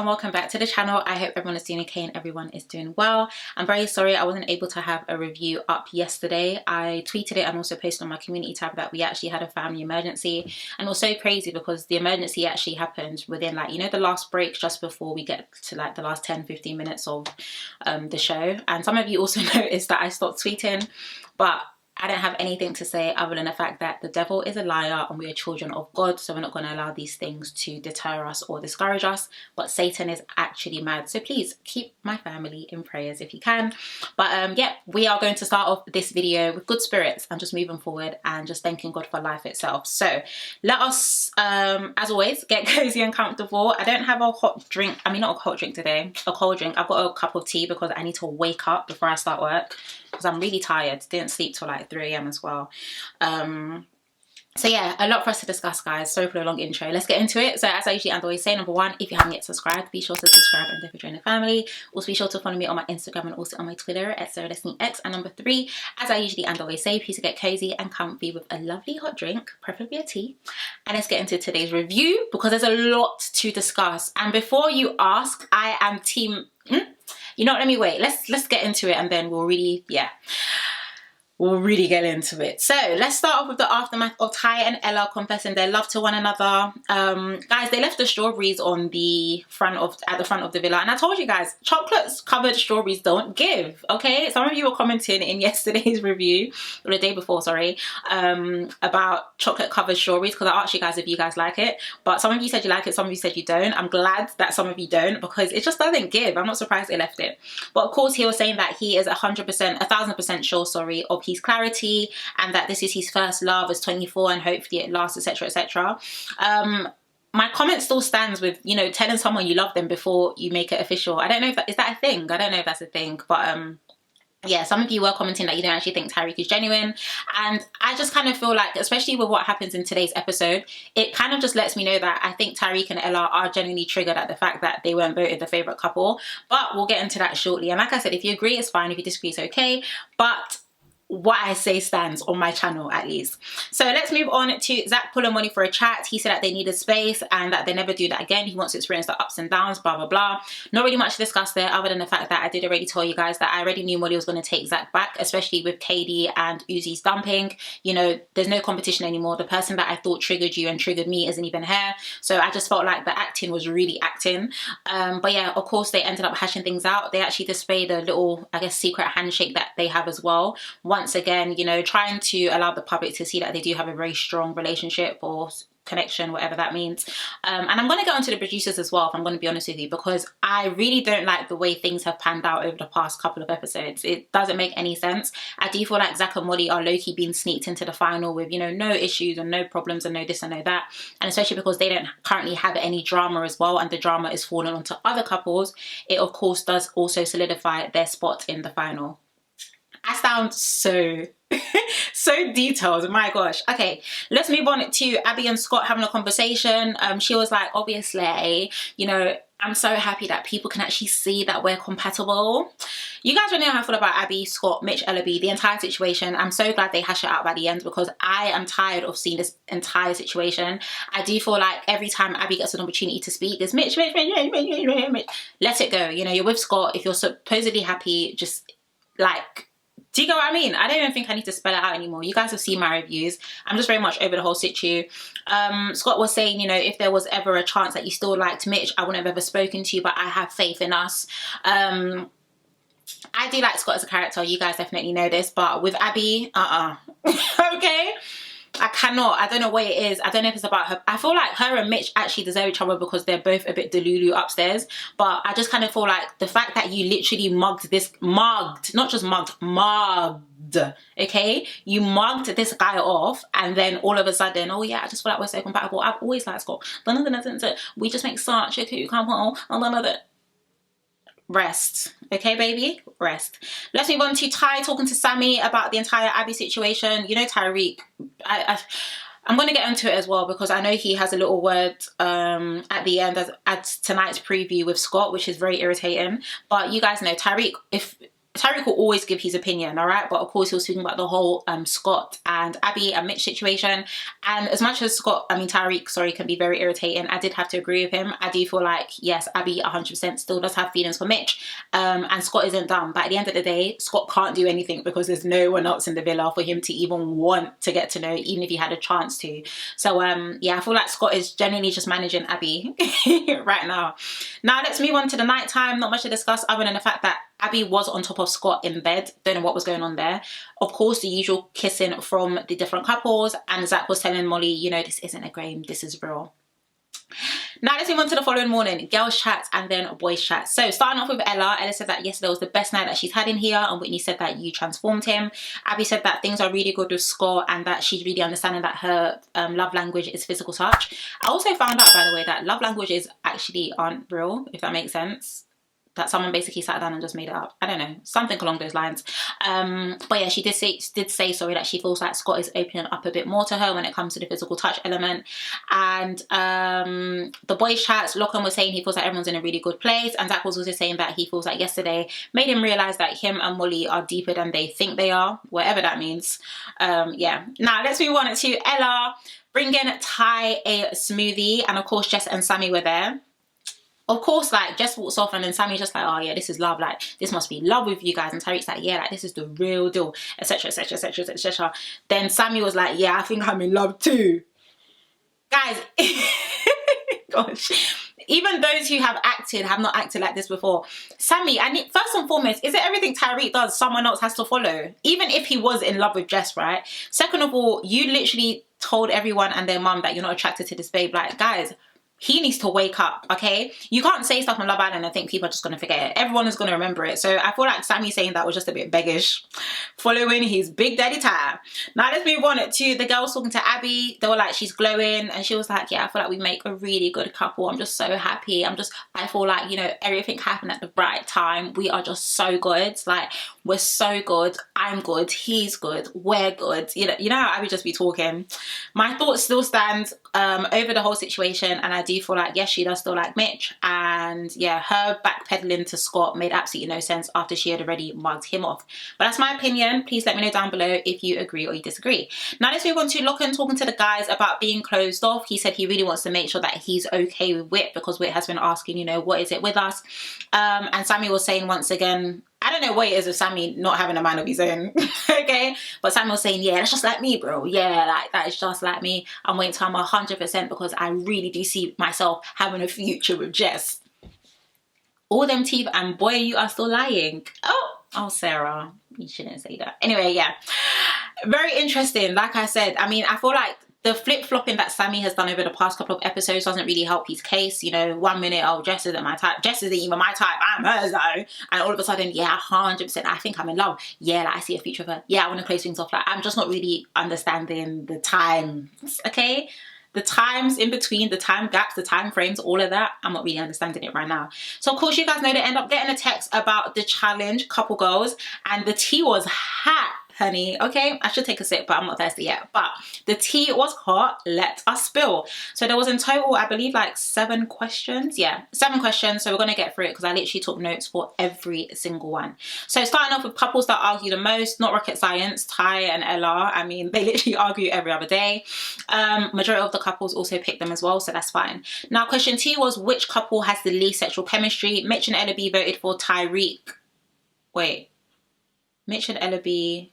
and welcome back to the channel. I hope everyone is doing okay and everyone is doing well. I'm very sorry I wasn't able to have a review up yesterday. I tweeted it and also posted on my community tab that we actually had a family emergency, and it was so crazy because the emergency actually happened within, like, you know, the last break just before we get to like the last 10-15 minutes of the show. And some of you also noticed that I stopped tweeting, but I don't have anything to say other than the fact that the devil is a liar and we are children of God, so we're not going to allow these things to deter us or discourage us. But Satan is actually mad, so please keep my family in prayers if you can. But yeah, we are going to start off this video with good spirits and just moving forward and just thanking God for life itself. So let us, as always, get cozy and comfortable. I don't have a hot drink, I mean not a hot drink today, a cold drink. I've got a cup of tea because I need to wake up before I start work, because I'm really tired. Didn't sleep till like 3 AM as well. So yeah, a lot for us to discuss, guys. Sorry for the long intro. Let's get into it. So as I usually and always say, number one, if you haven't yet subscribed, be sure to subscribe and definitely join the family. Also be sure to follow me on my Instagram and also on my Twitter at SarahDestinyX. And number three, as I usually and always say, please get cozy and comfy with a lovely hot drink, preferably a tea. And let's get into today's review because there's a lot to discuss. And before you ask, I am team... You know what, let me wait. Let's get into it and then we'll really, yeah. We'll really get into it. So let's start off with the aftermath of Ty and Ella confessing their love to one another. Guys, they left the strawberries on the front of the villa, and I told you guys, chocolates covered strawberries don't give. Okay, some of you were commenting in yesterday's review, or the day before, sorry, about chocolate covered strawberries, because I asked you guys if you guys like it, but some of you said you like it, some of you said you don't. I'm glad that some of you don't, because it just doesn't give. I'm not surprised they left it. But of course, he was saying that he is 1,000% sure, sorry, of his clarity, and that this is his first love as 24 and hopefully it lasts, etc, etc. My comment still stands with, you know, telling someone you love them before you make it official. I don't know if that is that a thing. I don't know if that's a thing, but yeah, some of you were commenting that you don't actually think Tyreek is genuine, and I just kind of feel like, especially with what happens in today's episode, it kind of just lets me know that I think Tyreek and Ella are genuinely triggered at the fact that they weren't voted the favourite couple. But we'll get into that shortly. And like I said, if you agree, it's fine. If you disagree, it's okay. But what I say stands on my channel, at least. So let's move on to Zach pulling money for a chat. He said that they needed space and that they never do that again. He wants to experience the ups and downs, blah blah blah. Not really much to discuss there, other than the fact that I did already tell you guys that I already knew Molly was going to take Zach back, especially with KD and Uzi's dumping. You know, there's no competition anymore. The person that I thought triggered you and triggered me isn't even here. So I just felt like the acting was really acting. But yeah, of course they ended up hashing things out. They actually displayed a little, I guess, secret handshake that they have as well. Once again, you know, trying to allow the public to see that they do have a very strong relationship or connection, whatever that means. And I'm going to get onto the producers as well, if I'm going to be honest with you, because I really don't like the way things have panned out over the past couple of episodes. It doesn't make any sense. I do feel like Zach and Molly are low-key being sneaked into the final with, you know, no issues and no problems and no this and no that. And especially because they don't currently have any drama as well, and the drama is falling onto other couples, it of course does also solidify their spot in the final. I sound so so detailed, my gosh. Okay, let's move on to Abby and Scott having a conversation. She was like, obviously, you know, I'm so happy that people can actually see that we're compatible. You guys already know how I feel about Abby, Scott, Mitch, Ella B, the entire situation. I'm so glad they hash it out by the end, because I am tired of seeing this entire situation. I do feel like every time Abby gets an opportunity to speak, there's Mitch, let it go. You know, you're with Scott. If you're supposedly happy, just like... Do you get what I mean? I don't even think I need to spell it out anymore. You guys have seen my reviews. I'm just very much over the whole situ. Scott was saying, you know, if there was ever a chance that you still liked Mitch, I wouldn't have ever spoken to you, but I have faith in us. I do like Scott as a character. You guys definitely know this. But with Abby, okay? I cannot. I don't know what it is. I don't know if it's about her. I feel like her and Mitch actually deserve each other because they're both a bit delulu upstairs. But I just kind of feel like the fact that you literally mugged, not just mugged, okay? You mugged this guy off, and then all of a sudden, oh yeah, I just feel like we're so compatible. I've always liked Scott. We just make such a cute couple. Rest, okay baby, rest. Let's move on to Ty talking to Sammy about the entire Abby situation. You know, Tyreek, I'm going to get into it as well, because I know he has a little word at the end at tonight's preview with Scott, which is very irritating. But you guys know Tyreek, if Tyreek will always give his opinion, all right? But of course, he was speaking about the whole Scott and Abi and Mitch situation. And as much as Tyreek, sorry, can be very irritating, I did have to agree with him. I do feel like, yes, Abi 100% still does have feelings for Mitch. And Scott isn't dumb. But at the end of the day, Scott can't do anything because there's no one else in the villa for him to even want to get to know, even if he had a chance to. So, yeah, I feel like Scott is genuinely just managing Abi right now. Now, let's move on to the nighttime. Not much to discuss other than the fact that Abi was on top of Scott in bed. Don't know what was going on there. Of course, the usual kissing from the different couples. And Zach was telling Molly, you know, this isn't a game. This is real. Now let's move on to the following morning. Girls chat and then boys chat. So starting off with Ella. Ella said that yesterday was the best night that she's had in here. And Whitney said that you transformed him. Abi said that things are really good with Scott and that she's really understanding that her love language is physical touch. I also found out, by the way, that love languages actually aren't real, if that makes sense. That someone basically sat down and just made it up. I don't know, something along those lines. But yeah, she did say sorry that she feels like Scott is opening up a bit more to her when it comes to the physical touch element. And the boys chats, Lachlan was saying he feels like everyone's in a really good place, and Zach was also saying that he feels like yesterday made him realise that him and Molly are deeper than they think they are, whatever that means. Yeah. Now let's move on to Ella bringing Ty a smoothie, and of course Jess and Sammy were there. Of course, like, Jess walks off and then Sammy's just like, oh yeah, this is love, like, this must be love with you guys. And Tariq's like, yeah, like, this is the real deal, etc, etc, etc, etc. Then Sammy was like, yeah, I think I'm in love too. Guys, gosh, even those who have not acted like this before. Sammy, and first and foremost, is it everything Tariq does someone else has to follow? Even if he was in love with Jess, right? Second of all, you literally told everyone and their mum that you're not attracted to this babe. Like, guys, he needs to wake up, okay? You can't say stuff on Love Island and think people are just going to forget it. Everyone is going to remember it. So I feel like Sammy saying that was just a bit beggish, following his big daddy Ty. Now let's move on to the girls talking to Abi. They were like, she's glowing. And she was like, yeah, I feel like we make a really good couple. I'm just so happy. I feel like, you know, everything happened at the right time. We are just so good. Like, we're so good. I'm good. He's good. We're good. You know how Abi just be talking. My thoughts still stand over the whole situation, and I do feel like, yes, she does still like Mitch, and yeah, her backpedaling to Scott made absolutely no sense after she had already mugged him off. But that's my opinion. Please let me know down below if you agree or you disagree. Now let's move on to Lachlan talking to the guys about being closed off. He said he really wants to make sure that he's okay with Whit, because Whit has been asking, you know, what is it with us? And Sammy was saying once again, I don't know what it is with Sammy not having a mind of his own, okay? But Sammy was saying, yeah, that's just like me, bro. Yeah, like, that is just like me. I'm waiting till I'm 100% because I really do see myself having a future with Jess. All them teeth, and boy, you are still lying. Oh, Sarah, you shouldn't say that. Anyway, yeah. Very interesting. Like I said, I mean, I feel like the flip-flopping that Sammy has done over the past couple of episodes doesn't really help his case. You know, 1 minute, oh, Jess isn't my type. Jess isn't even my type. I'm hers though. And all of a sudden, yeah, 100%, I think I'm in love. Yeah, like, I see a future of her. Yeah, I want to close things off. Like, I'm just not really understanding the times, okay? The times in between, the time gaps, the time frames, all of that, I'm not really understanding it right now. So, of course, you guys know they end up getting a text about the challenge, couple goals, and the tea was hot, honey. Okay, I should take a sip, but I'm not thirsty yet. But the tea was hot. Let us spill. So there was in total, I believe, like 7 questions. Yeah, 7 questions. So we're gonna get through it because I literally took notes for every single one. So starting off with couples that argue the most, not rocket science, Ty and Ella. I mean, they literally argue every other day. Majority of the couples also picked them as well, so that's fine. Now, question 2 was, which couple has the least sexual chemistry? Mitch and Ella B voted for Tyreek. Wait, Mitch and Ella B,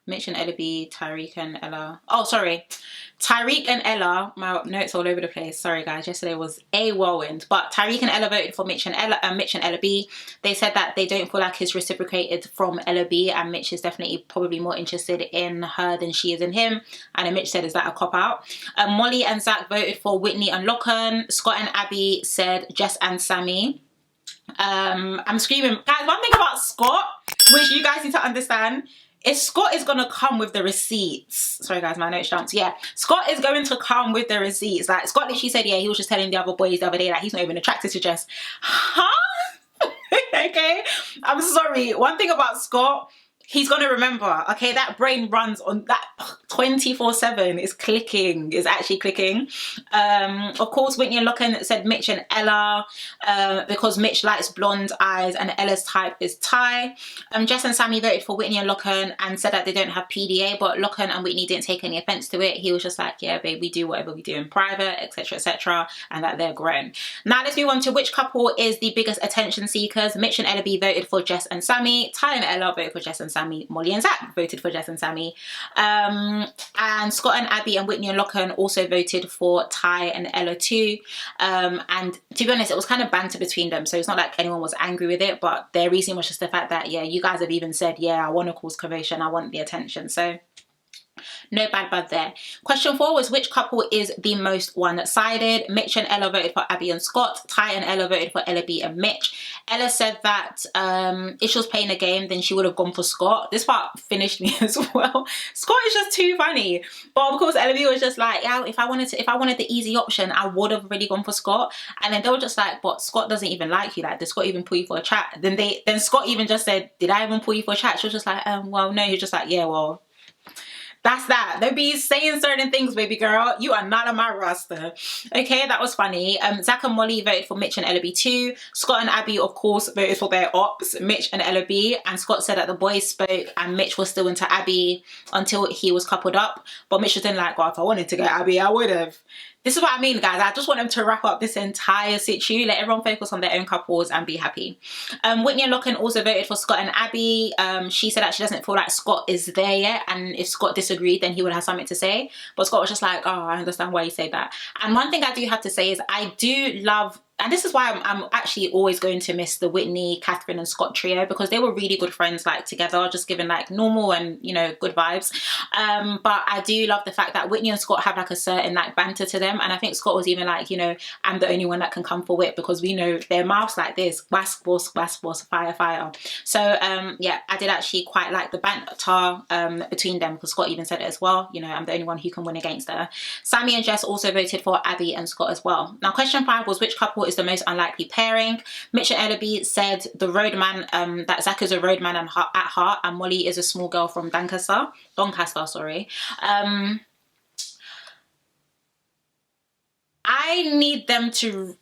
Tyreek and Ella. Oh, sorry. Tyreek and Ella, my notes all over the place. Sorry guys, yesterday was a whirlwind. But Tyreek and Ella voted for Mitch and Ella B. They said that they don't feel like it's reciprocated from Ella B, and Mitch is definitely probably more interested in her than she is in him. And then Mitch said, is that a cop-out? Molly and Zach voted for Whitney and Lachlan. Scott and Abi said Jess and Sammy. I'm screaming. Guys, one thing about Scott, which you guys need to understand, is Scott is going to come with the receipts. Sorry guys, my notes jumped. Yeah, Scott is going to come with the receipts. Like, Scott literally said, yeah, he was just telling the other boys the other day that he's not even attracted to Jess. Huh? Okay, I'm sorry. One thing about Scott, He's gonna remember, okay? That brain runs on that 24/7. It's clicking, it's actually clicking. Of course, Whitney and Lachlan said Mitch and Ella, because Mitch likes blonde eyes and Ella's type is Ty. Jess and Sammy voted for Whitney and Lachlan and said that they don't have PDA, but Lachlan and Whitney didn't take any offense to it. He was just like, yeah, babe, we do whatever we do in private, etc, etc, and that they're grown. Now let's move on to which couple is the biggest attention seekers. Mitch and Ella B voted for Jess and Sammy. Ty and Ella voted for Jess and Sammy. Molly and Zach voted for Jess and Sammy. And Scott and Abby and Whitney and Lachlan also voted for Ty and Ella too. And to be honest, it was kind of banter between them, so it's not like anyone was angry with it, but their reason was just the fact that, yeah, you guys have even said, yeah, I want to cause commotion, I want the attention, so no bad blood there. Question 4 was which couple is the most one-sided. Mitch and Ella voted for Abby and Scott. Ty and Ella voted for Ella B and Mitch. Ella said that if she was playing a game, then she would have gone for Scott. This part finished me as well. Scott is just too funny. But of course, Ella B was just like, yeah, if I wanted the easy option, I would have really gone for Scott. And then they were just like, but Scott doesn't even like you. Like, did Scott even pull you for a chat? Then Scott even just said, did I even pull you for a chat? She was just like, well, no. He was just like, yeah, well, that's that. Don't be saying certain things, baby girl. You are not on my roster. Okay, that was funny. Zach and Molly voted for Mitch and Ella B too. Scott and Abby, of course, voted for their ops, Mitch and Ella B. And Scott said that the boys spoke and Mitch was still into Abby until he was coupled up. But Mitch was then like, well, if I wanted to get Abby, I would have. This is what I mean, guys. I just want them to wrap up this entire situ. Let everyone focus on their own couples and be happy. Whitney and Lachlan also voted for Scott and Abby. She said that she doesn't feel like Scott is there yet. And if Scott disagreed, then he would have something to say. But Scott was just like, oh, I understand why you say that. And one thing I do have to say is I do love, and this is why I'm actually always going to miss the Whitney, Catherine and Scott trio, because they were really good friends, like together, just giving like normal and, you know, good vibes. But I do love the fact that Whitney and Scott have like a certain like banter to them. And I think Scott was even like, you know, I'm the only one that can come for Whit, because we know their mouths like this, wask, fire, fire. So yeah, I did actually quite like the banter between them, because Scott even said it as well, you know, I'm the only one who can win against her. Sammy and Jess also voted for Abby and Scott as well. Now question 5 was which couple is the most unlikely pairing. Mitch and Ella B said the roadman, that Zach is a roadman at heart and Molly is a small girl from Doncaster, sorry. I need them to...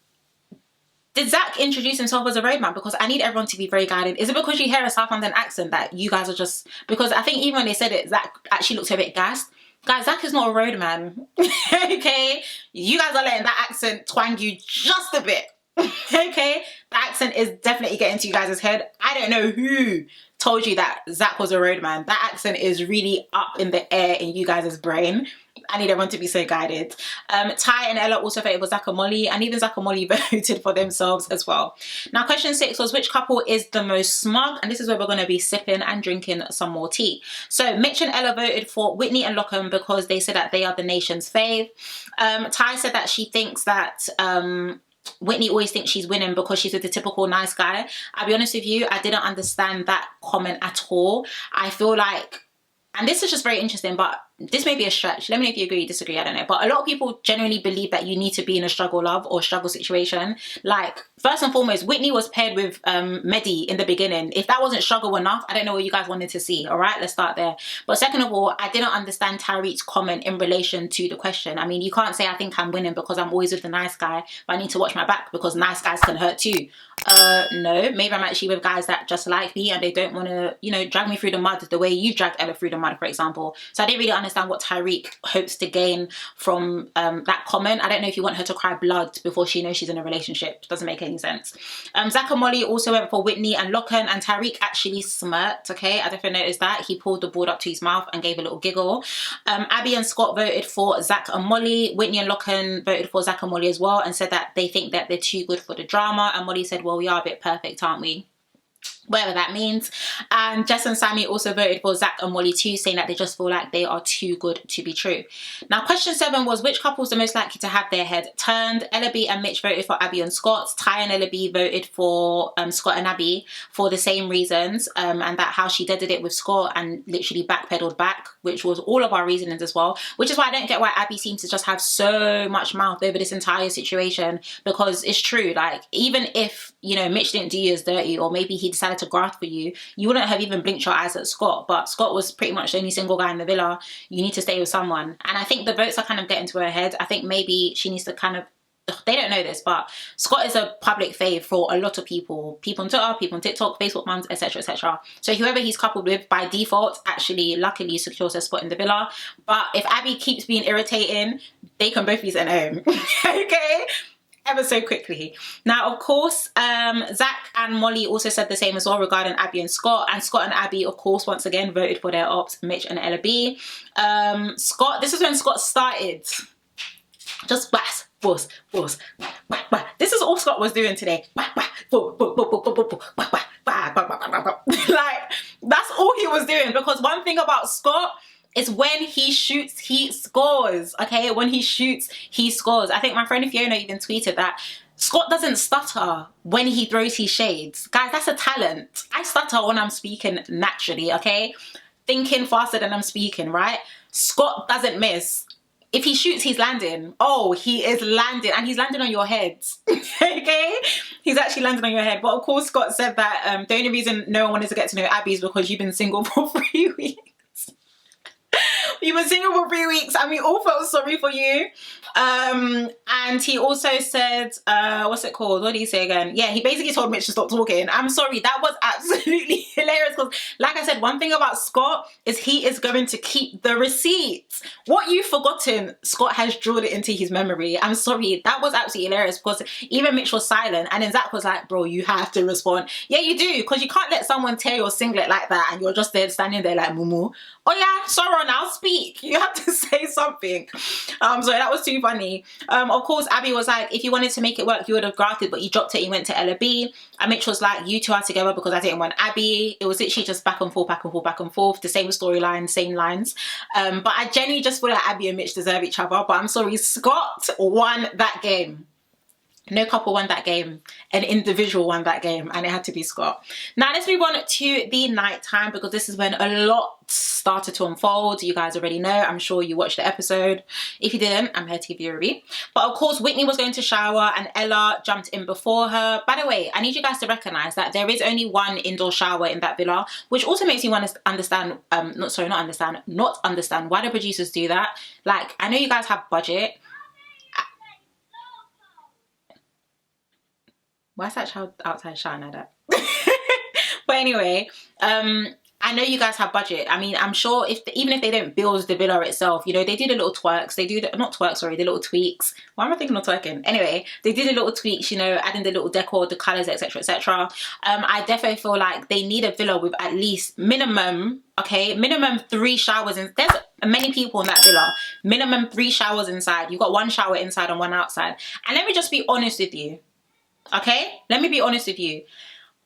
Did Zach introduce himself as a roadman? Because I need everyone to be very guided. Is it because you hear a South London accent that you guys are just... Because I think even when they said it, Zach actually looked a bit gassed. Guys, Zach is not a roadman. Okay? You guys are letting that accent twang you just a bit. Okay? The accent is definitely getting to you guys' head. I don't know who told you that Zach was a roadman. That accent is really up in the air in you guys' brain. I need everyone to be so guided. Ty and Ella also voted for Zach and Molly, and even Zach and Molly voted for themselves as well. Now question 6 was which couple is the most smug, and this is where we're going to be sipping and drinking some more tea. So Mitch and Ella voted for Whitney and Lachlan because they said that they are the nation's fave. Ty said that she thinks that Whitney always thinks she's winning because she's with the typical nice guy. I'll be honest with you, I didn't understand that comment at all. I feel like, and this is just very interesting, but this may be a stretch. Let me know if you agree or disagree, I don't know. But a lot of people genuinely believe that you need to be in a struggle love or struggle situation. Like, first and foremost, Whitney was paired with Mehdi in the beginning. If that wasn't struggle enough, I don't know what you guys wanted to see, all right? Let's start there. But second of all, I didn't understand Tariq's comment in relation to the question. I mean, you can't say I think I'm winning because I'm always with the nice guy, but I need to watch my back because nice guys can hurt too. No, maybe I'm actually with guys that just like me and they don't want to, you know, drag me through the mud the way you dragged Ella through the mud, for example. So I didn't really understand what Tariq hopes to gain from that comment. I don't know if you want her to cry blood before she knows she's in a relationship. Doesn't make any sense. Zach and Molly also went for Whitney and Lachlan, and Tariq actually smirked, okay? I definitely noticed that. He pulled the board up to his mouth and gave a little giggle. Abby and Scott voted for Zach and Molly. Whitney and Lachlan voted for Zach and Molly as well and said that they think that they're too good for the drama. And Molly said, well, we are a bit perfect, aren't we? Whatever that means. And Jess and Sammy also voted for Zach and Molly too, saying that they just feel like they are too good to be true. Now question 7 was which couples are most likely to have their head turned. Ella B and Mitch voted for Abby and Scott. Ty and Ella B voted for Scott and Abby for the same reasons, and that how she did it with Scott and literally backpedaled back, which was all of our reasonings as well, which is why I don't get why Abby seems to just have so much mouth over this entire situation, because it's true, like even if, you know, Mitch didn't do you as dirty, or maybe he decided decided to graft for you, you wouldn't have even blinked your eyes at Scott. But Scott was pretty much the only single guy in the villa. You need to stay with someone. And I think the votes are kind of getting to her head. I think maybe she needs to kind of, they don't know this, but Scott is a public fave for a lot of people. People on Twitter, people on TikTok, Facebook mums, etc, etc. So whoever he's coupled with, by default, actually luckily secures a spot in the villa. But if Abi keeps being irritating, they can both be sent home. Okay? Ever so quickly. Now, of course, Zach and Molly also said the same as well regarding Abi and Scott. And Scott and Abi, of course, once again voted for their ops, Mitch and Ella B. Scott, this is when Scott started. Just bass, boss. This is all Scott was doing today. Like, that's all he was doing. Because one thing about Scott is when he shoots, he scores. Okay, when he shoots, he scores. I think my friend Fiona even tweeted that Scott doesn't stutter when he throws his shades. Guys, that's a talent. I stutter when I'm speaking naturally, okay? Thinking faster than I'm speaking, right? Scott doesn't miss. If he shoots, he's landing. Oh, he is landing. And he's landing on your head. Okay? He's actually landing on your head. But of course, Scott said that the only reason no one wanted to get to know Abi is because you've been single for 3 weeks. You were single for 3 weeks and we all felt sorry for you. And he also said, what's it called? What did he say again? Yeah, he basically told Mitch to stop talking. I'm sorry, that was absolutely hilarious because, like I said, one thing about Scott is he is going to keep the receipts. What you've forgotten, Scott has drilled it into his memory. I'm sorry, that was absolutely hilarious because even Mitch was silent and then Zach was like, bro, you have to respond. Yeah, you do, because you can't let someone tear your singlet like that and you're just there standing there like, mumu. Oh yeah, sorry, now speak. You have to say something. So that was too funny. Of course, Abi was like, if you wanted to make it work, you would have grafted, but you dropped it, you went to Ella B. And Mitch was like, you two are together because I didn't want Abi. It was literally just back and forth, back and forth, back and forth. The same storyline, same lines. But I genuinely just feel like Abi and Mitch deserve each other. But I'm sorry, Scott won that game. No couple won that game. An individual won that game and it had to be Scott. Now let's move on to the night time because this is when a lot started to unfold. You guys already know. I'm sure you watched the episode. If you didn't, I'm here to give you a review. But of course, Whitney was going to shower and Ella jumped in before her. By the way, I need you guys to recognize that there is only one indoor shower in that villa, which also makes me want to understand, not understand why the producers do that. Like, I know you guys have budget. Why is that child outside shouting like that? But anyway, I know you guys have budget. I mean, I'm sure even if they don't build the villa itself, you know, they do the little twerks. They do the, not twerks, sorry, the little tweaks. Why am I thinking of twerking? Anyway, they do the little tweaks, you know, adding the little decor, the colours, etc, etc. I definitely feel like they need a villa with at least minimum 3 showers. And there's many people in that villa. Minimum 3 showers inside. You've got 1 shower inside and 1 outside. And let me just be honest with you. Okay, let me be honest with you.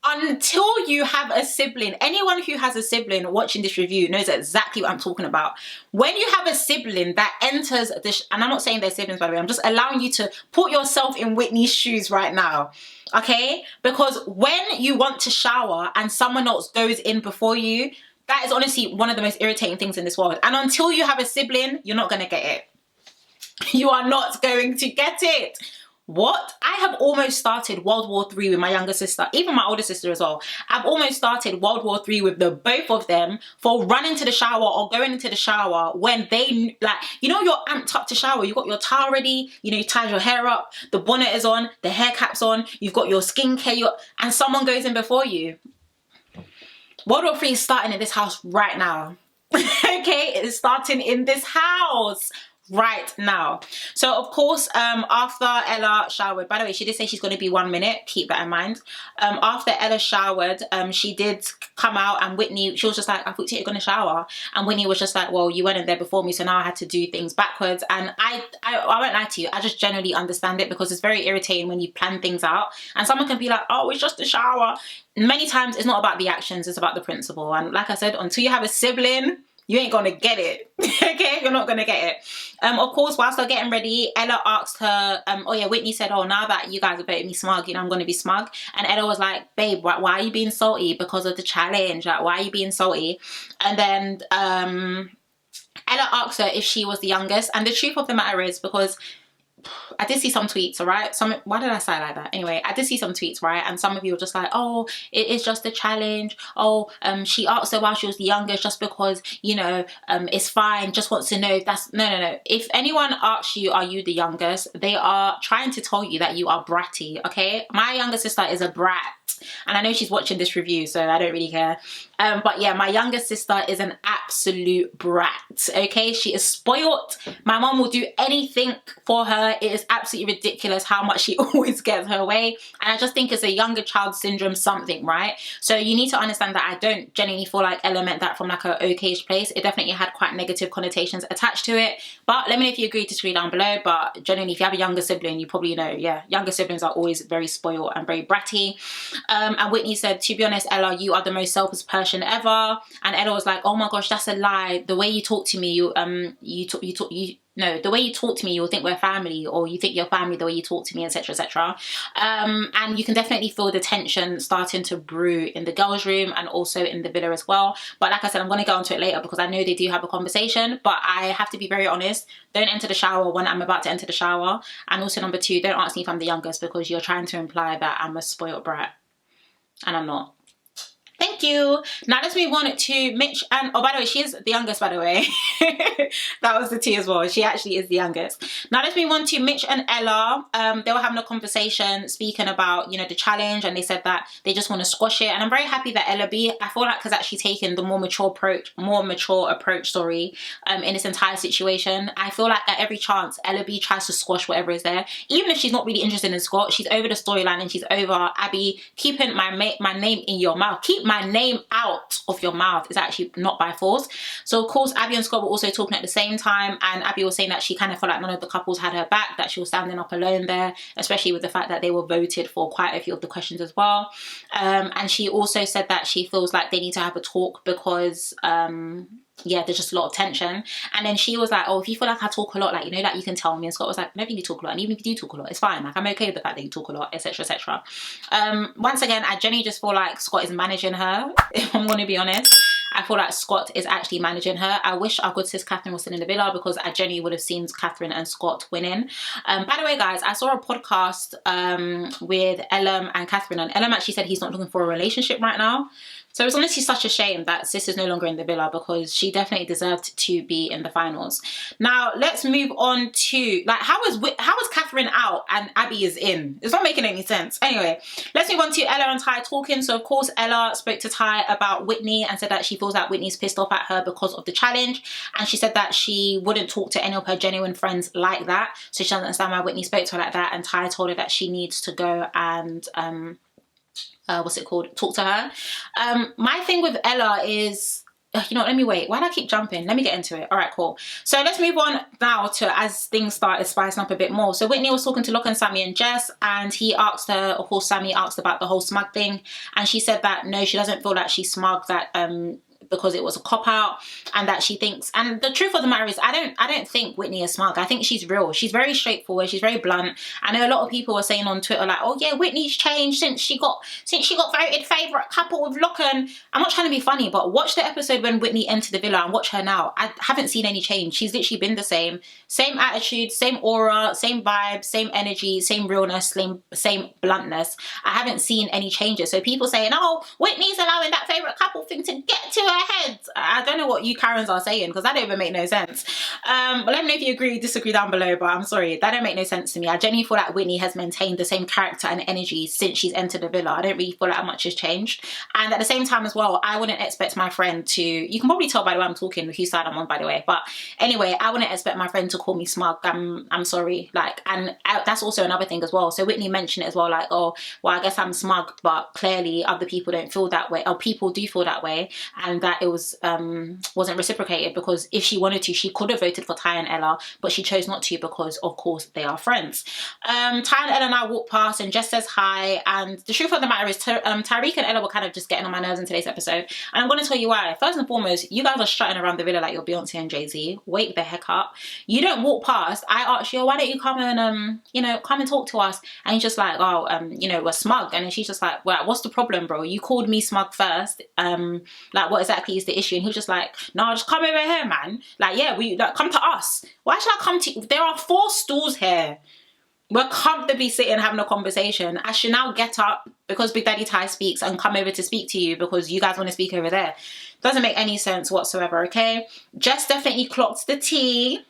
Until you have a sibling, anyone who has a sibling watching this review knows exactly what I'm talking about. When you have a sibling that enters this, and I'm not saying they're siblings by the way, I'm just allowing you to put yourself in Whitney's shoes right now. Okay, because when you want to shower and someone else goes in before you, that is honestly one of the most irritating things in this world. And until you have a sibling, you're not going to get it. You are not going to get it. What? I have almost started World War III with my younger sister, even my older sister as well. I've almost started World War III with the both of them for running to the shower or going into the shower when they, like, you know, you're amped up to shower. You've got your towel ready, you know, you tied your hair up, the bonnet is on, the hair cap's on, you've got your skincare, and someone goes in before you. World War III is starting in this house right now. Okay, it is starting in this house right now. So of course, after Ella showered, by the way, she did say she's going to be 1 minute, keep that in mind. After Ella showered, she did come out and Whitney, she was just like, I thought you were going to shower. And Whitney was just like, well, you weren't there before me, so now I had to do things backwards. And I won't lie to you, I just generally understand it because it's very irritating when you plan things out and someone can be like, oh, it's just a shower. Many times it's not about the actions, it's about the principle. And like I said, until you have a sibling, you ain't gonna get it. Okay, you're not gonna get it. Of course, whilst they're getting ready, Ella asked her, oh yeah, Whitney said, oh, now that you guys have voted me smug, you know, I'm gonna be smug. And Ella was like, babe, why are you being salty? Because of the challenge, like, why are you being salty? And then Ella asked her if she was the youngest. And the truth of the matter is, because I did see some tweets, all right? Why did I say like that? Anyway, I did see some tweets, right? And some of you were just like, oh, it is just a challenge. Oh, she asked her while she was the youngest just because, you know, it's fine. Just wants to know if that's... No. If anyone asks you, are you the youngest? They are trying to tell you that you are bratty, okay? My younger sister is a brat. And I know she's watching this review, so I don't really care. But yeah, my younger sister is an absolute brat, okay? She is spoiled. My mom will do anything for her. It is absolutely ridiculous how much she always gets her way. And I just think it's a younger child syndrome something, right? So you need to understand that I don't genuinely feel like Ella meant that from like a okayish place. It definitely had quite negative connotations attached to it. But let me know if you agree, disagree down below. But genuinely, if you have a younger sibling, you probably know, yeah, younger siblings are always very spoiled and very bratty. And Whitney said, to be honest, Ella, you are the most selfish person ever. And Ella was like, oh my gosh, that's a lie. The way you talk to me, the way you talk to me, you'll think we're family, or you think you're family the way you talk to me, etc, etc. And you can definitely feel the tension starting to brew in the girls' room and also in the villa as well. But like I said, I'm going to go onto it later because I know they do have a conversation, but I have to be very honest. Don't enter the shower when I'm about to enter the shower. And also number 2, don't ask me if I'm the youngest because you're trying to imply that I'm a spoiled brat. And I'm not. Thank you. Now let's move on to Mitch and... Oh, by the way, she is the youngest, by the way. That was the tea as well. She actually is the youngest. Now let's move on to Mitch and Ella. They were having a conversation speaking about, you know, the challenge, and they said that they just want to squash it. And I'm very happy that Ella B, I feel like, has actually taken the more mature approach, in this entire situation. I feel like at every chance, Ella B tries to squash whatever is there. Even if she's not really interested in Scott, she's over the storyline and she's over Abi keeping my name in your mouth. Keep my name out of your mouth. Is actually not by force. So of course Abi and Scott were also talking at the same time, and Abi was saying that she kind of felt like none of the couples had her back, that she was standing up alone there, especially with the fact that they were voted for quite a few of the questions as well. And she also said that she feels like they need to have a talk because yeah, there's just a lot of tension. And then she was like, oh, if you feel like I talk a lot, like, you know, like you can tell me. And Scott was like, I don't think you talk a lot, and even if you do talk a lot, it's fine, like I'm okay with the fact that you talk a lot, etc, etc. Once again, I genuinely just feel like Scott is managing her, if I'm going to be honest. I feel like Scott is actually managing her. I wish our good sis Catherine was still in the villa because I genuinely would have seen Catherine and Scott winning. By the way, guys, I saw a podcast with Ella and Catherine, and Ella actually said he's not looking for a relationship right now. So it's honestly such a shame that sis is no longer in the villa because she definitely deserved to be in the finals. Now let's move on to, like, how is Catherine out and Abi is in? It's not making any sense. Anyway, let's move on to Ella and Ty talking. So of course Ella spoke to Ty about Whitney and said that she feels that Whitney's pissed off at her because of the challenge, and she said that she wouldn't talk to any of her genuine friends like that, so she doesn't understand why Whitney spoke to her like that. And Ty told her that she needs to go and talk to her. My thing with Ella is, you know, let me wait. Why do I keep jumping? Let me get into it. All right, cool. So let's move on now to as things started spicing up a bit more. So Whitney was talking to Locke and Sammy and Jess, and he asked her, of course, Sammy asked about the whole smug thing, and she said that no, she doesn't feel like she's smug, that because it was a cop-out, and that she thinks, and the truth of the matter is, I don't think Whitney is smug. I think she's real. She's very straightforward. She's very blunt. I know a lot of people were saying on Twitter like, oh yeah, Whitney's changed since she got voted favourite couple with Locke. And I'm not trying to be funny, but watch the episode when Whitney entered the villa and watch her now. I haven't seen any change. She's literally been the same attitude, same aura, same vibe, same energy, same realness, same bluntness. I haven't seen any changes. So people saying, oh, Whitney's allowing that favourite couple thing to get to her head. I don't know what you Karens are saying because that don't even make no sense. But let me know if you agree, disagree down below, but I'm sorry, that don't make no sense to me. I genuinely feel like Whitney has maintained the same character and energy since she's entered the villa. I don't really feel like much has changed. And at the same time as well, I wouldn't expect my friend to, you can probably tell by the way I'm talking whose side I'm on, by the way, but anyway, I wouldn't expect my friend to call me smug. I'm sorry, like, and that's also another thing as well. So Whitney mentioned it as well, like, oh, well, I guess I'm smug, but clearly other people don't feel that way, or people do feel that way, and that it was wasn't reciprocated, because if she wanted to, she could have voted for Ty and Ella, but she chose not to because of course they are friends. Ty and Ella now walk past and Jess says hi, and the truth of the matter is Tyreek and Ella were kind of just getting on my nerves in today's episode, and I'm going to tell you why. First and foremost, you guys are strutting around the villa like you're Beyonce and Jay-Z. Wake the heck up. You don't walk past. I asked you, why don't you come and you know, come and talk to us, and he's just like, oh, you know, we're smug. And then she's just like, well, what's the problem, bro? You called me smug first. Like, what is that exactly is the issue? And he was just like, no, just come over here, man. Like, yeah, come to us. Why should I come to you? There are 4 stools here. We're comfortably sitting having a conversation. I should now get up because Big Daddy Ty speaks and come over to speak to you because you guys want to speak over there. Doesn't make any sense whatsoever, okay? Jess definitely clocked the tea.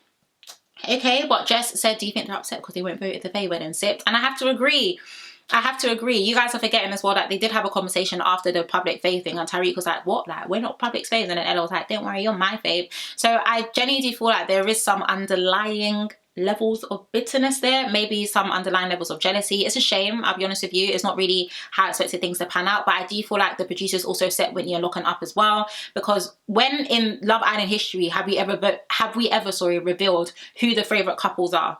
Okay, but Jess said, do you think they're upset because they weren't voted the Faye wedding sipped? And I have to agree. You guys are forgetting as well that they did have a conversation after the public fave thing, and Tariq was like, what? Like, we're not public faves. And then Ella was like, don't worry, you're my fave. So I genuinely feel like there is some underlying levels of bitterness there, maybe some underlying levels of jealousy. It's a shame, I'll be honest with you. It's not really how I expected things to pan out, but I do feel like the producers also set Whitney and Lachlan up as well, because when in Love Island history have we ever revealed who the favourite couples are?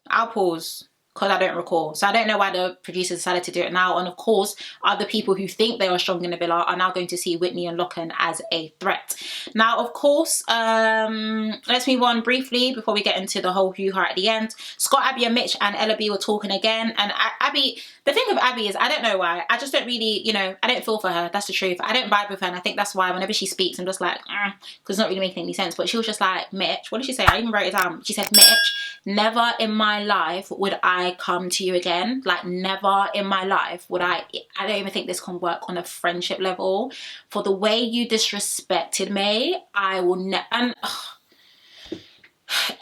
I'll pause because I don't recall. So I don't know why the producers decided to do it now. And of course, other people who think they are strong in the villa are now going to see Whitney and Lachlan as a threat. Now, of course, let's move on briefly before we get into the whole hoo-ha at the end. Scott, Abi and Mitch and Ella B were talking again. And Abi, the thing with Abi is, I don't know why. I just don't really, you know, I don't feel for her. That's the truth. I don't vibe with her. And I think that's why whenever she speaks, I'm just like, because it's not really making any sense. But she was just like, Mitch, what did she say? I even wrote it down. She said, Mitch, never in my life would I come to you again. Like, never in my life would I don't even think this can work on a friendship level. For the way you disrespected me, I will never. And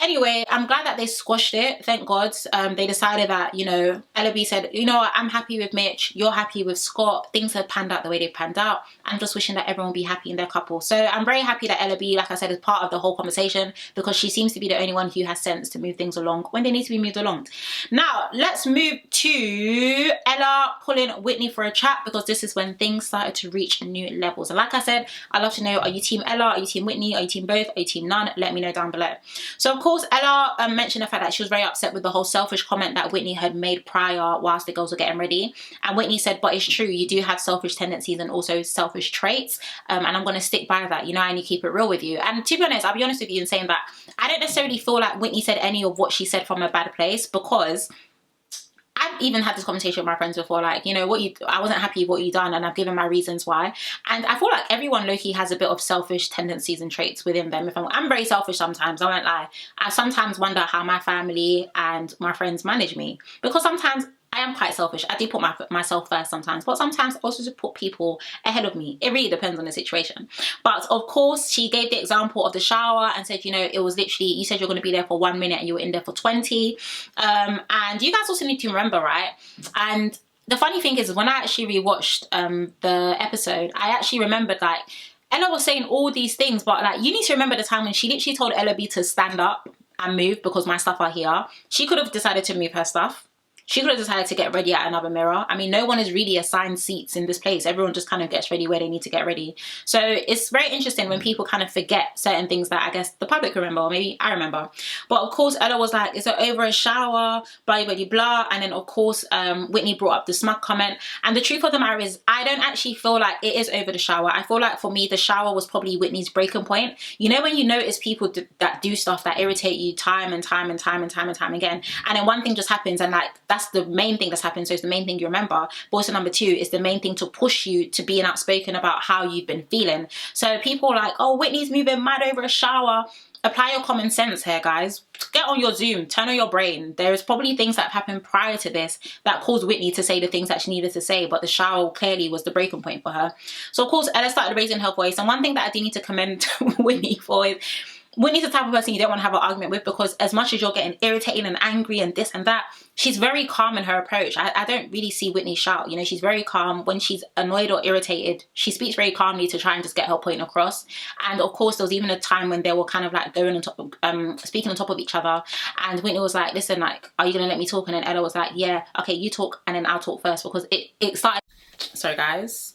anyway, I'm glad that they squashed it. Thank God. They decided that, you know, Ella B said, you know what, I'm happy with Mitch. You're happy with Scott. Things have panned out the way they've panned out. I'm just wishing that everyone will be happy in their couple. So I'm very happy that Ella B, like I said, is part of the whole conversation, because she seems to be the only one who has sense to move things along when they need to be moved along. Now, let's move to Ella pulling Whitney for a chat, because this is when things started to reach new levels. And like I said, I'd love to know, are you team Ella? Are you team Whitney? Are you team both? Are you team none? Let me know down below. So of course, Ella mentioned the fact that she was very upset with the whole selfish comment that Whitney had made prior whilst the girls were getting ready. And Whitney said, but it's true, you do have selfish tendencies and also selfish traits. And I'm going to stick by that. You know, I need to keep it real with you. And to be honest, I'll be honest with you in saying that I don't necessarily feel like Whitney said any of what she said from a bad place, because I've even had this conversation with my friends before, like, you know, I wasn't happy with what you done, and I've given my reasons why. And I feel like everyone low-key has a bit of selfish tendencies and traits within them. If I'm very selfish sometimes, I won't lie. I sometimes wonder how my family and my friends manage me, because sometimes I am quite selfish. I do put myself first sometimes, but sometimes I also just put people ahead of me. It really depends on the situation. But of course, she gave the example of the shower and said, you know, it was literally, you said you're going to be there for 1 minute and you were in there for 20. And you guys also need to remember, right? And the funny thing is, when I actually rewatched the episode, I actually remembered, like, Ella was saying all these things, but like, you need to remember the time when she literally told Ella B to stand up and move because my stuff are here. She could have decided to move her stuff. She could have decided to get ready at another mirror. I mean, no one is really assigned seats in this place. Everyone just kind of gets ready where they need to get ready. So it's very interesting when people kind of forget certain things that I guess the public remember, or maybe I remember. But of course, Ella was like, is it over a shower? Blah, blah, blah, blah. And then of course, Whitney brought up the smug comment. And the truth of the matter is, I don't actually feel like it is over the shower. I feel like for me, the shower was probably Whitney's breaking point. You know, when you notice people that do stuff that irritate you time and time and time and time and time again, and then one thing just happens, and like, that's the main thing that's happened, so it's the main thing you remember. But also number two is the main thing to push you to being outspoken about how you've been feeling. So people are like, oh, Whitney's moving mad over a shower. Apply your common sense here, guys. Get on your Zoom, turn on your brain. There's probably things that have happened prior to this that caused Whitney to say the things that she needed to say, but the shower clearly was the breaking point for her. So of course, Ella started raising her voice, and one thing that I do need to commend Whitney for is, Whitney's the type of person you don't want to have an argument with, because as much as you're getting irritated and angry and this and that, she's very calm in her approach. I don't really see Whitney shout. You know, she's very calm. When she's annoyed or irritated, she speaks very calmly to try and just get her point across. And of course, there was even a time when they were kind of like going on top of, speaking on top of each other. And Whitney was like, listen, like, are you going to let me talk? And then Ella was like, yeah, okay, you talk and then I'll talk first, because it started. Sorry guys,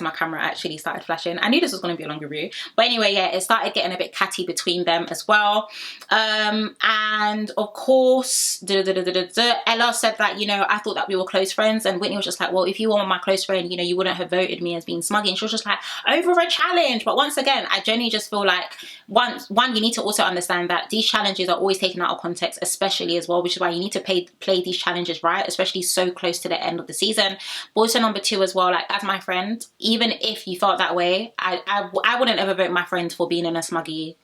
my camera actually started flashing. I knew this was going to be a long review, but anyway, yeah, it started getting a bit catty between them as well. And of course, Ella said that, you know, I thought that we were close friends, and Whitney was just like, well, if you were my close friend, you know, you wouldn't have voted me as being smuggy. And she was just like, over a challenge. But once again, I genuinely just feel like, one, you need to also understand that these challenges are always taken out of context, especially as well, which is why you need to play these challenges right, especially so close to the end of the season. But also number two, too as well, like as my friend, even if you felt that way, I wouldn't ever vote my friend for being in a smuggy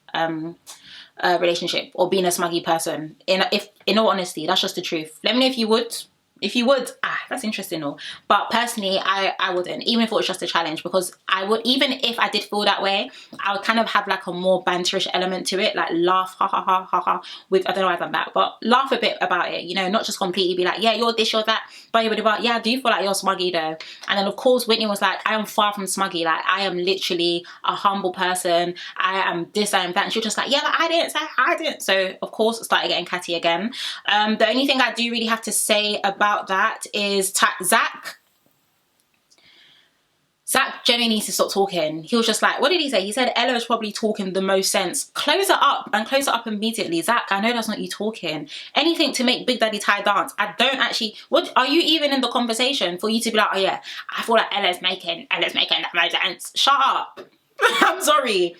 relationship or being a smuggy person. In all honesty, that's just the truth. Let me know if you would. If you would, that's interesting though. But personally, I wouldn't, even if it was just a challenge, because I would, even if I did feel that way, I would kind of have like a more banterish element to it, like laugh, ha ha ha ha ha, with, I don't know why I've done that, but laugh a bit about it, you know, not just completely be like, yeah, you're this, you're that, but yeah, I do feel like you're smuggy though. And then of course, Whitney was like, I am far from smuggy, like I am literally a humble person, I am this, I am that, and she was just like, yeah, but I didn't say, I didn't. So of course, it started getting catty again. The only thing I do really have to say about that is Zach genuinely needs to stop talking. He was just like, what did he say? He said Ella is probably talking the most sense. Close it up, and close it up immediately. Zach, I know that's not you talking. Anything to make Big Daddy Ty dance. I don't actually, what are you even in the conversation for you to be like, oh yeah, I feel like Ella's making that much sense. Shut up. I'm sorry.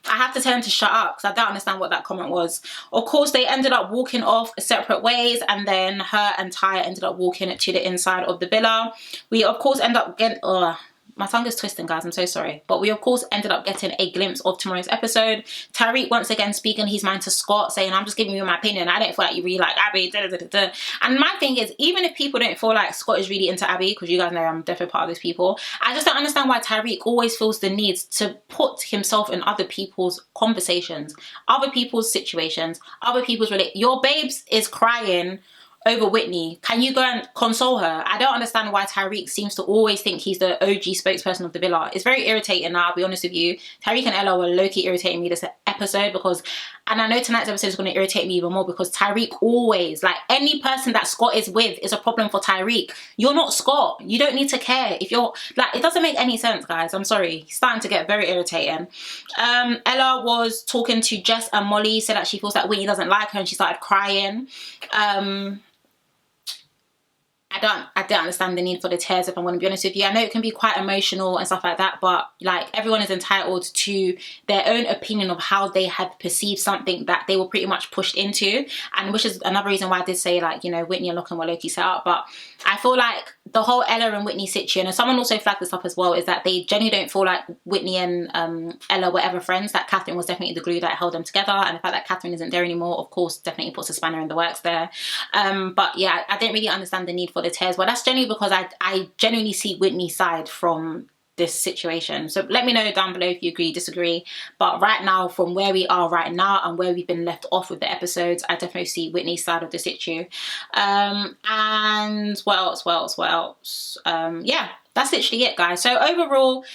I have to tell him to shut up because I don't understand what that comment was. Of course, they ended up walking off separate ways, and then her and Ty ended up walking to the inside of the villa. We, of course, end up getting... my tongue is twisting, guys, I'm so sorry. But we, of course, ended up getting a glimpse of tomorrow's episode. Tariq once again speaking his mind to Scott, saying, I'm just giving you my opinion. I don't feel like you really like Abby. Da, da, da, da. And my thing is, even if people don't feel like Scott is really into Abby, because you guys know I'm definitely part of those people, I just don't understand why Tariq always feels the need to put himself in other people's conversations, other people's situations, other people's... Your babes is crying over Whitney. Can you go and console her? I don't understand why Tariq seems to always think he's the OG spokesperson of the villa. It's very irritating now, I'll be honest with you. Tariq and Ella were low-key irritating me this episode because, and I know tonight's episode is going to irritate me even more because Tariq always, like any person that Scott is with is a problem for Tariq. You're not Scott. You don't need to care. If you're, like, it doesn't make any sense, guys. I'm sorry. He's starting to get very irritating. Ella was talking to Jess and Molly, said that she feels like Whitney doesn't like her and she started crying. I don't understand the need for the tears, if I'm going to be honest with you. I know it can be quite emotional and stuff like that, but like everyone is entitled to their own opinion of how they had perceived something that they were pretty much pushed into, and which is another reason why I did say, like, you know, Whitney and Lachlan were low-key set up. But I feel like the whole Ella and Whitney situation, and someone also flagged this up as well, is that they genuinely don't feel like Whitney and Ella were ever friends, that Catherine was definitely the glue that held them together, and the fact that Catherine isn't there anymore, of course, definitely puts a spanner in the works there. But yeah, I didn't really understand the need for the tears. Well, that's genuinely because I genuinely see Whitney's side from this situation. So let me know down below if you agree, disagree. But right now, from where we are right now and where we've been left off with the episodes, I definitely see Whitney's side of the situ. And what else? Yeah, that's literally it, guys. So overall,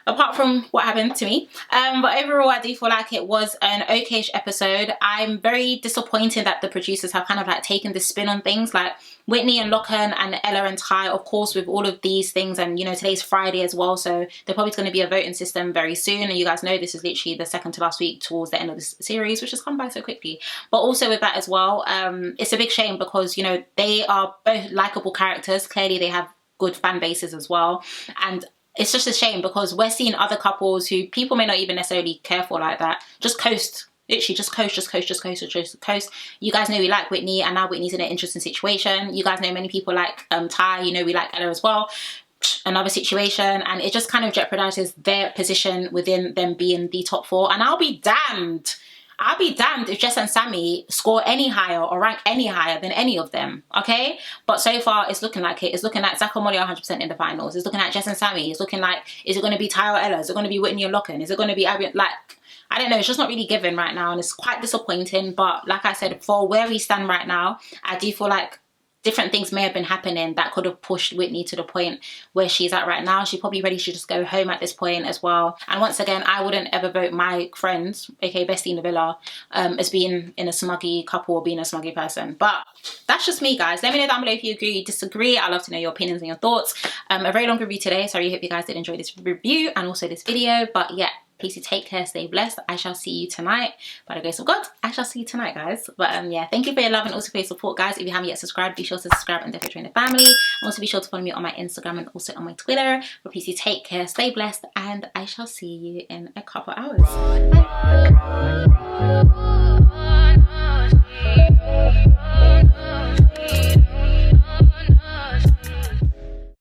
apart from what happened to me, but overall I do feel like it was an okay-ish episode. I'm very disappointed that the producers have kind of like taken this spin on things, like Whitney and Lachlan and Ella and Ty, of course, with all of these things, and you know, today's Friday as well, so there's probably going to be a voting system very soon, and you guys know this is literally the second to last week towards the end of this series, which has come by so quickly. But also with that as well, it's a big shame because, you know, they are both likable characters. Clearly they have good fan bases as well, and it's just a shame because we're seeing other couples who people may not even necessarily care for like that just coast. Literally just coast. You guys know we like Whitney, and now Whitney's in an interesting situation. You guys know many people like Ty, you know we like Ella as well. Another situation, and it just kind of jeopardizes their position within them being the top four. And I'll be damned if Jess and Sammy score any higher or rank any higher than any of them, okay? But so far, it's looking like it. It's looking like Zach and Molly are 100% in the finals. It's looking like Jess and Sammy. It's looking like, is it going to be Ty or Ella? Is it going to be Whitney and Lachlan? Is it going to be Abby? Like, I don't know. It's just not really given right now, and it's quite disappointing. But like I said, for where we stand right now, I do feel like different things may have been happening that could have pushed Whitney to the point where she's at right now. She's probably ready to just go home at this point as well. And once again, I wouldn't ever vote my friends, aka Bestie in the Villa, as being in a smuggy couple or being a smuggy person. But that's just me, guys. Let me know down below if you agree, disagree. I'd love to know your opinions and your thoughts. A very long review today, so I really hope you guys did enjoy this review and also this video. But yeah, please do take care, stay blessed. I shall see you tonight. By the grace of God, I shall see you tonight, guys. But yeah, thank you for your love and also for your support, guys. If you haven't yet subscribed, be sure to subscribe and definitely join the family. Also be sure to follow me on my Instagram and also on my Twitter. But please do take care, stay blessed, and I shall see you in a couple hours. Bye.